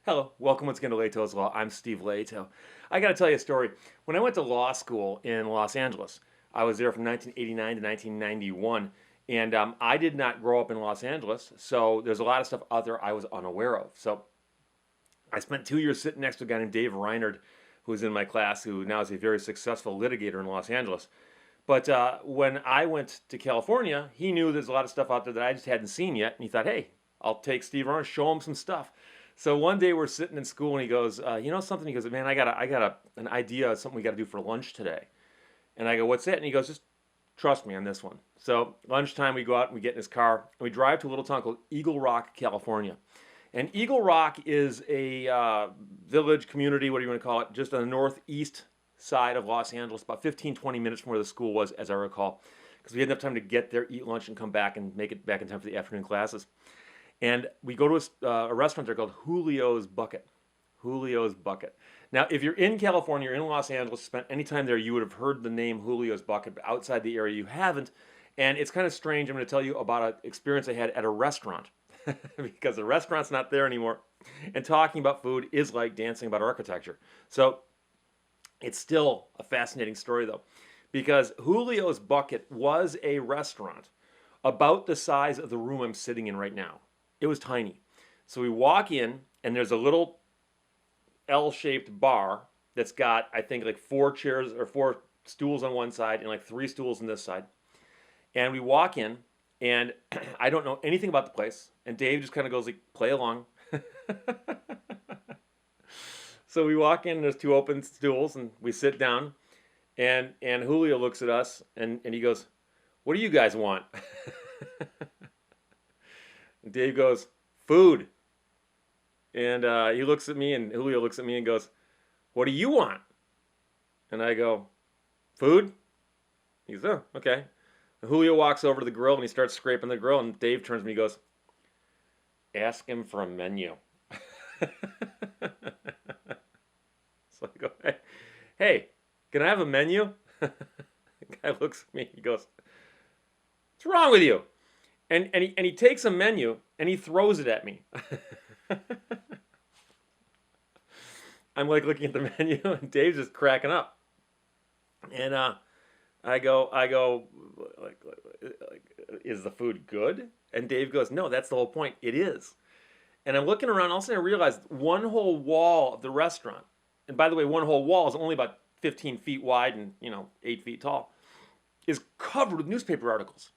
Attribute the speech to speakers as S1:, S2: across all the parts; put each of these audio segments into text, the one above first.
S1: Hello, welcome once again to Leto's Law. I'm Steve Leto. I got to tell you a story. When I went to law school in Los Angeles, I was there from 1989 to 1991, and I did not grow up in Los Angeles, so there's a lot of stuff out there I was unaware of. So I spent 2 years sitting next to a guy named Dave Reinard, who was in my class, who now is a very successful litigator in Los Angeles. But when I went to California, he knew there's a lot of stuff out there that I just hadn't seen yet, and he thought, hey, I'll take Steve Reinard, show him some stuff. So one day we're sitting in school and he goes, you know something? He goes, man, I got an idea of something we got to do for lunch today. And I go, what's that? And he goes, just trust me on this one. So lunchtime we go out and we get in his car and we drive to a little town called Eagle Rock, California. And Eagle Rock is a village community, what do you want to call it, just on the northeast side of Los Angeles, about 15, 20 minutes from where the school was, as I recall, because we had enough time to get there, eat lunch, and come back and make it back in time for the afternoon classes. And we go to a restaurant there called Julio's Bucket. Julio's Bucket. Now, if you're in California, you're in Los Angeles, spent any time there, you would have heard the name Julio's Bucket, but outside the area you haven't. And it's kind of strange. I'm going to tell you about an experience I had at a restaurant because the restaurant's not there anymore. And talking about food is like dancing about architecture. So it's still a fascinating story, though, because Julio's Bucket was a restaurant about the size of the room I'm sitting in right now. It was tiny. So we walk in, and there's a little L-shaped bar that's got, I think, like 4 chairs or 4 stools on one side and like 3 stools on this side. And we walk in, and I don't know anything about the place. And Dave just kind of goes like, play along. So we walk in, and there's 2 open stools, and we sit down. And Julio looks at us, and he goes, what do you guys want? And Dave goes, food. And he looks at me, and Julio looks at me and goes, what do you want? And I go, food? He goes, oh, okay. And Julio walks over to the grill, and he starts scraping the grill, and Dave turns to me and goes, ask him for a menu. So I go, hey, can I have a menu? The guy looks at me, he goes, what's wrong with you? And he takes a menu and he throws it at me. I'm like looking at the menu and Dave's just cracking up. And I go, like, is the food good? And Dave goes, no, that's the whole point. It is. And I'm looking around. All of a sudden I realized one whole wall of the restaurant, and by the way, one whole wall is only about 15 feet wide and 8 feet tall, is covered with newspaper articles.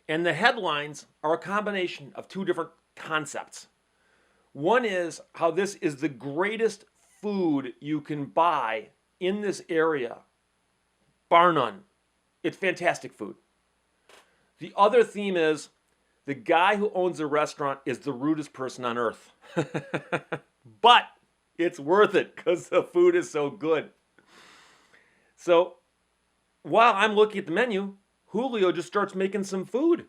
S1: And the headlines are a combination of 2 different concepts. One is how this is the greatest food you can buy in this area, bar none. It's fantastic food. The other theme is the guy who owns the restaurant is the rudest person on earth. But it's worth it because the food is so good. So while I'm looking at the menu, Julio just starts making some food.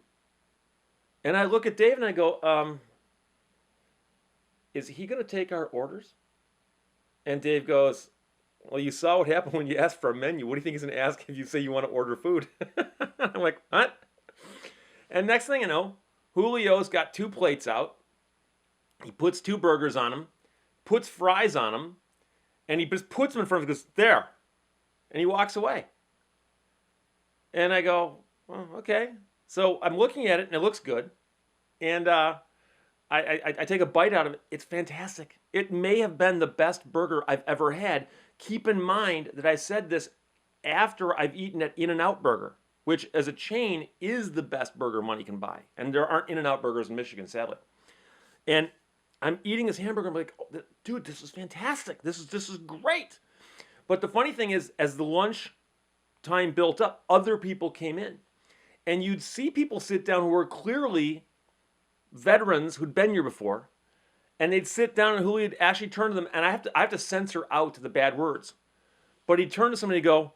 S1: And I look at Dave and I go, is he going to take our orders? And Dave goes, well, you saw what happened when you asked for a menu. What do you think he's going to ask if you say you want to order food? I'm like, what? And next thing you know, Julio's got 2 plates out. He puts 2 burgers on them, puts fries on them, and he just puts them in front of us, goes, there. And he walks away. And I go, well, okay. So I'm looking at it, and it looks good. And I take a bite out of it. It's fantastic. It may have been the best burger I've ever had. Keep in mind that I said this after I've eaten at In-N-Out Burger, which as a chain is the best burger money can buy. And there aren't In-N-Out burgers in Michigan, sadly. And I'm eating this hamburger. I'm like, oh, dude, this is fantastic. This is great. But the funny thing is, as the lunch time built up, other people came in. And you'd see people sit down who were clearly veterans who'd been here before. And they'd sit down and Julio'd actually turn to them. And I have to censor out the bad words. But he'd turn to somebody and go,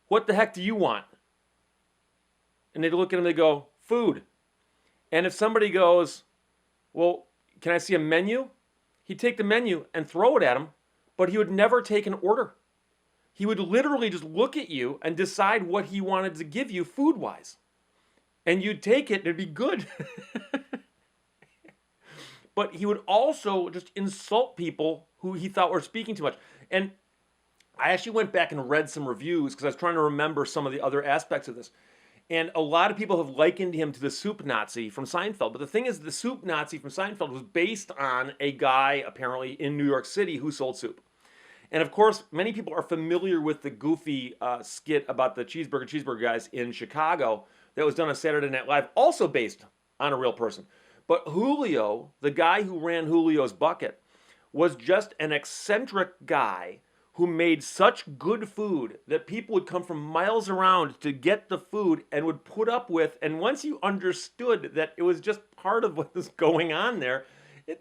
S1: what the heck do you want? And they'd look at him and they go, food. And if somebody goes, well, can I see a menu? He'd take the menu and throw it at him, but he would never take an order. He would literally just look at you and decide what he wanted to give you food-wise. And you'd take it and it'd be good. but he would also just insult people who he thought were speaking too much. And I actually went back and read some reviews because I was trying to remember some of the other aspects of this. And a lot of people have likened him to the soup Nazi from Seinfeld. But the thing is, the soup Nazi from Seinfeld was based on a guy apparently in New York City who sold soup. And of course, many people are familiar with the goofy skit about the cheeseburger guys in Chicago that was done on Saturday Night Live, also based on a real person. But Julio, the guy who ran Julio's Bucket, was just an eccentric guy who made such good food that people would come from miles around to get the food and would put up with. And once you understood that it was just part of what was going on there, it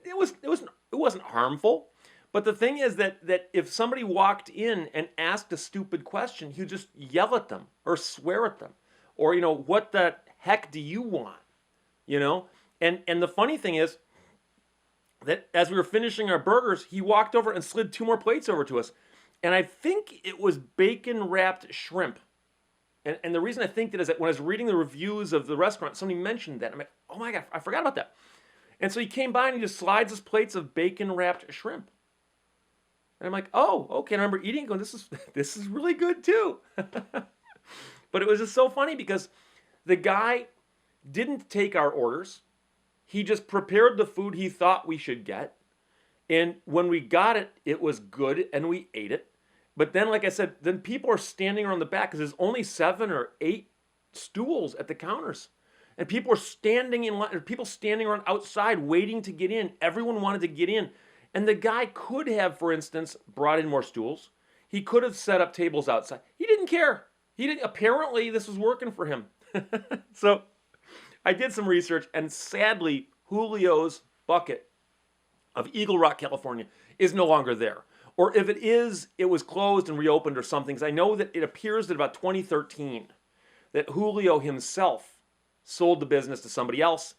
S1: wasn't harmful. But the thing is that if somebody walked in and asked a stupid question, he would just yell at them or swear at them, or what the heck do you want, you know? And the funny thing is that as we were finishing our burgers, he walked over and slid 2 more plates over to us. And I think it was bacon wrapped shrimp. And the reason I think that is that when I was reading the reviews of the restaurant, somebody mentioned that. I'm like, oh my God, I forgot about that. And so he came by and he just slides us plates of bacon wrapped shrimp. And I'm like, oh, okay. And I remember eating it going, this is really good too. But it was just so funny because the guy didn't take our orders. He just prepared the food he thought we should get. And when we got it, it was good and we ate it. But then, like I said, then people are standing around the back because there's only 7 or 8 stools at the counters. And people are standing in line, people standing around outside waiting to get in. Everyone wanted to get in. And the guy could have, for instance, brought in more stools. He could have set up tables outside. He didn't care. Apparently, this was working for him. So I did some research, and sadly, Julio's Bucket of Eagle Rock, California, is no longer there. Or if it is, it was closed and reopened or something. Because I know that it appears that about 2013, that Julio himself sold the business to somebody else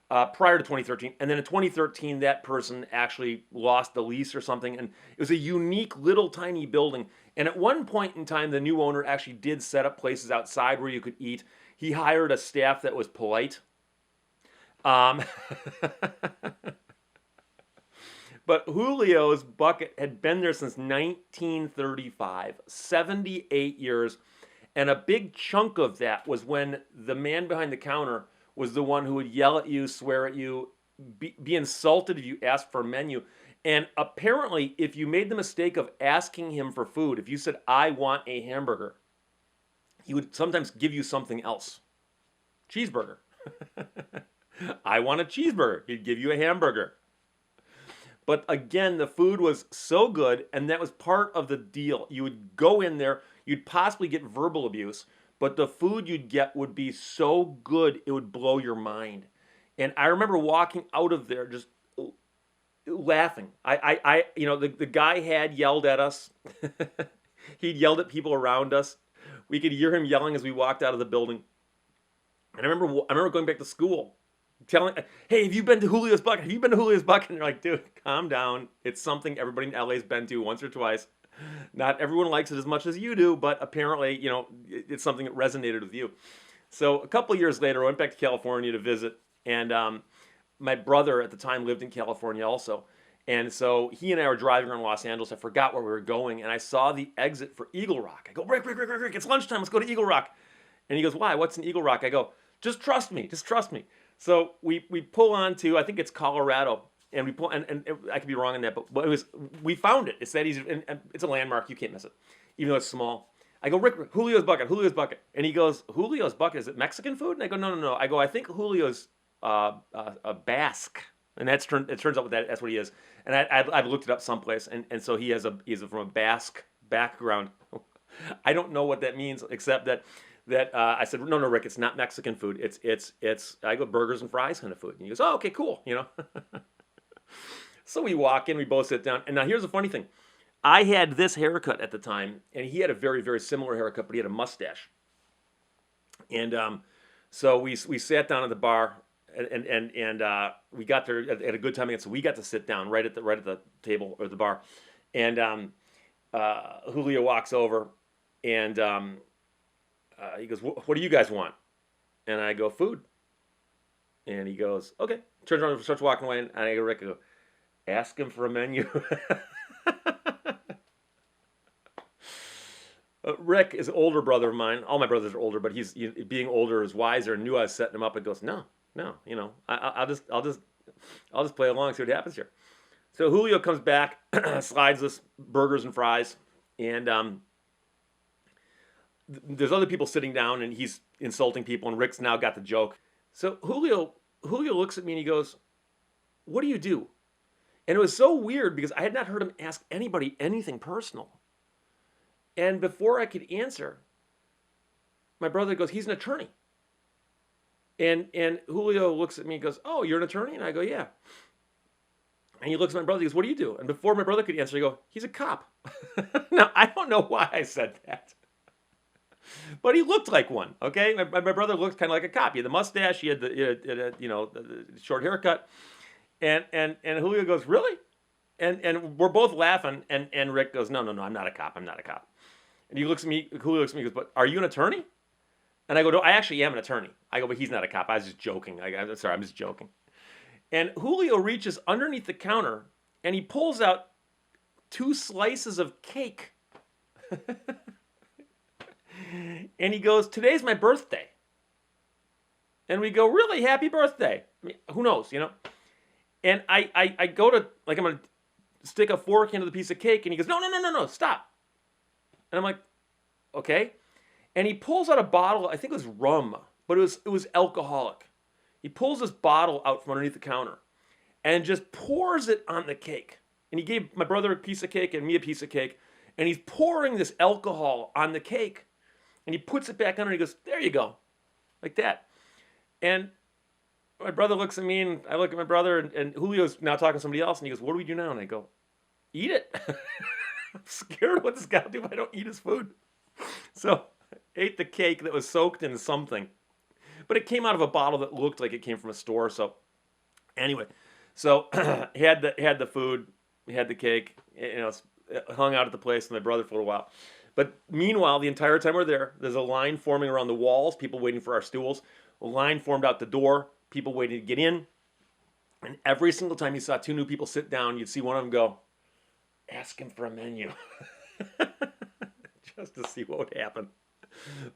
S1: prior to 2013. And then in 2013, that person actually lost the lease or something. And it was a unique little tiny building. And at one point in time, the new owner actually did set up places outside where you could eat. He hired a staff that was polite. But Julio's Bucket had been there since 1935, 78 years. And a big chunk of that was when the man behind the counter was the one who would yell at you, swear at you, be insulted if you asked for a menu. And apparently, if you made the mistake of asking him for food, if you said, I want a hamburger, he would sometimes give you something else. Cheeseburger. I want a cheeseburger. He'd give you a hamburger. But again, the food was so good, and that was part of the deal. You would go in there, you'd possibly get verbal abuse, but the food you'd get would be so good, it would blow your mind. And I remember walking out of there just laughing. The guy had yelled at us. He'd yelled at people around us. We could hear him yelling as we walked out of the building. And I remember going back to school, telling, hey, have you been to Julio's Bucket? Have you been to Julio's Bucket? And they're like, dude, calm down. It's something everybody in LA's been to once or twice. Not everyone likes it as much as you do, but apparently, it's something that resonated with you. So a couple of years later, I went back to California to visit, and my brother at the time lived in California also. And so he and I were driving around Los Angeles. I forgot where we were going, and I saw the exit for Eagle Rock. I go, Rick, it's lunchtime. Let's go to Eagle Rock. And he goes, why? What's in Eagle Rock? I go, just trust me. So we pull onto, I think it's Colorado, and we pull, and I could be wrong on that, but we found it. It's that easy, and it's a landmark. You can't miss it, even though it's small. I go, Rick, Julio's Bucket. And he goes, Julio's Bucket, is it Mexican food? And I go, no. I go, I think Julio's a Basque. And it turns out that's what he is. And I've looked it up someplace, and so he's from a Basque background. I don't know what that means, except that I said, no, Rick, it's not Mexican food. It's I go burgers and fries kind of food. And he goes, oh, okay, cool, So we walk in, we both sit down. And now here's the funny thing. I had this haircut at the time, and he had a very, very similar haircut, but he had a mustache. And so we sat down at the bar, and we got there at a good time again. So we got to sit down right at the table or the bar. And Julio walks over, and he goes, what do you guys want? And I go, food. And he goes, okay. Turns around and starts walking away. And I go, Rick, I go, ask him for a menu. Rick is an older brother of mine. All my brothers are older, but being older is wiser and knew I was setting him up and goes, no, no, I'll just play along, see what happens here. So Julio comes back, slides us burgers and fries, and there's other people sitting down, and he's insulting people, and Rick's now got the joke. So Julio looks at me and he goes, "What do you do?" And it was so weird because I had not heard him ask anybody anything personal. And before I could answer, my brother goes, "He's an attorney." And Julio looks at me and goes, "Oh, you're an attorney?" And I go, "Yeah." And he looks at my brother and goes, "What do you do?" And before my brother could answer, I go, "He's a cop." Now, I don't know why I said that. But he looked like one, okay? My brother looked kind of like a cop. He had the mustache, he had the short haircut. And Julio goes, "Really?" And we're both laughing, and Rick goes, "No, I'm not a cop. I'm not a cop." And Julio looks at me and goes, "But are you an attorney?" And I go, "No, I actually am an attorney." I go, "But he's not a cop. I was just joking. I'm sorry, I'm just joking." And Julio reaches underneath the counter and he pulls out 2 slices of cake. And he goes, "Today's my birthday." And we go, "Really? Happy birthday." I mean, who knows, And I go to, like, I'm going to stick a fork into the piece of cake, and he goes, No, stop. And I'm like, okay. And he pulls out a bottle, I think it was rum, but it was alcoholic. He pulls this bottle out from underneath the counter and just pours it on the cake. And he gave my brother a piece of cake and me a piece of cake. And he's pouring this alcohol on the cake. And he puts it back on and he goes, "There you go." Like that. And my brother looks at me and I look at my brother and Julio's now talking to somebody else. And he goes, "What do we do now?" And I go, "Eat it." I'm scared of what this guy will do if I don't eat his food. So I ate the cake that was soaked in something. But it came out of a bottle that looked like it came from a store. So anyway, so had the food, had the cake, hung out at the place with my brother for a while. But meanwhile, the entire time we're there, there's a line forming around the walls, people waiting for our stools. A line formed out the door, people waiting to get in. And every single time you saw 2 new people sit down, you'd see one of them go, "Ask him for a menu." Just to see what would happen.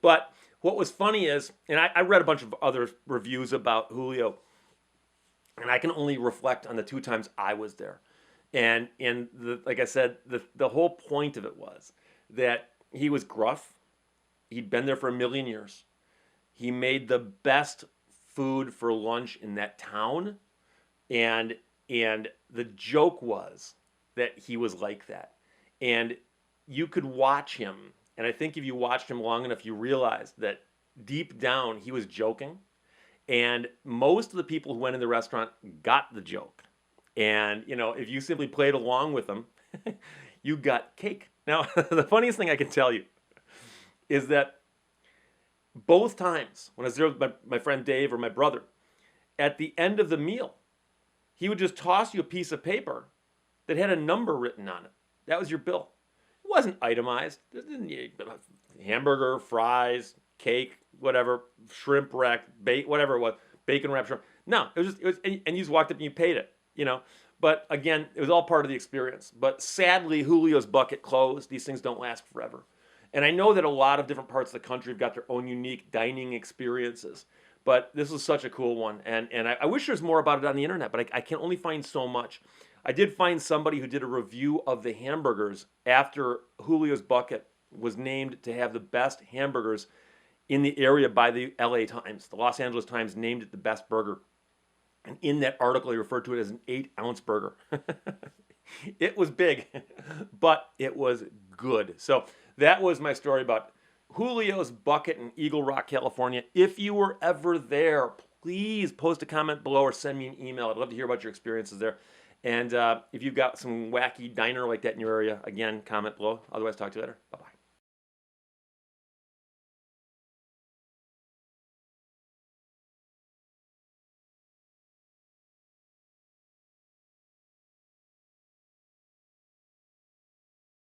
S1: But what was funny is, and I read a bunch of other reviews about Julio, and I can only reflect on the 2 times I was there. And like I said, the whole point of it was that he was gruff. He'd been there for a million years. He made the best food for lunch in that town. And the joke was that he was like that. And you could watch him. And I think if you watched him long enough, you realized that deep down he was joking. And most of the people who went in the restaurant got the joke. And, if you simply played along with them, you got cake. Now, the funniest thing I can tell you is that both times when I was there with my friend Dave or my brother, at the end of the meal, he would just toss you a piece of paper that had a number written on it. That was your bill. It wasn't itemized. Hamburger, fries, cake, whatever, shrimp rack, whatever it was, bacon wrapped shrimp. No, it was and you just walked up and you paid it, But again, it was all part of the experience. But sadly, Julio's Bucket closed. These things don't last forever. And I know that a lot of different parts of the country have got their own unique dining experiences. But this was such a cool one. And I wish there was more about it on the internet, but I can only find so much. I did find somebody who did a review of the hamburgers after Julio's Bucket was named to have the best hamburgers in the area by the LA Times. The Los Angeles Times named it the best burger. And in that article, they referred to it as an 8-ounce burger. It was big, but it was good. So that was my story about Julio's Bucket in Eagle Rock, California. If you were ever there, please post a comment below or send me an email. I'd love to hear about your experiences there. And if you've got some wacky diner like that in your area, again, comment below. Otherwise, talk to you later. Bye-bye.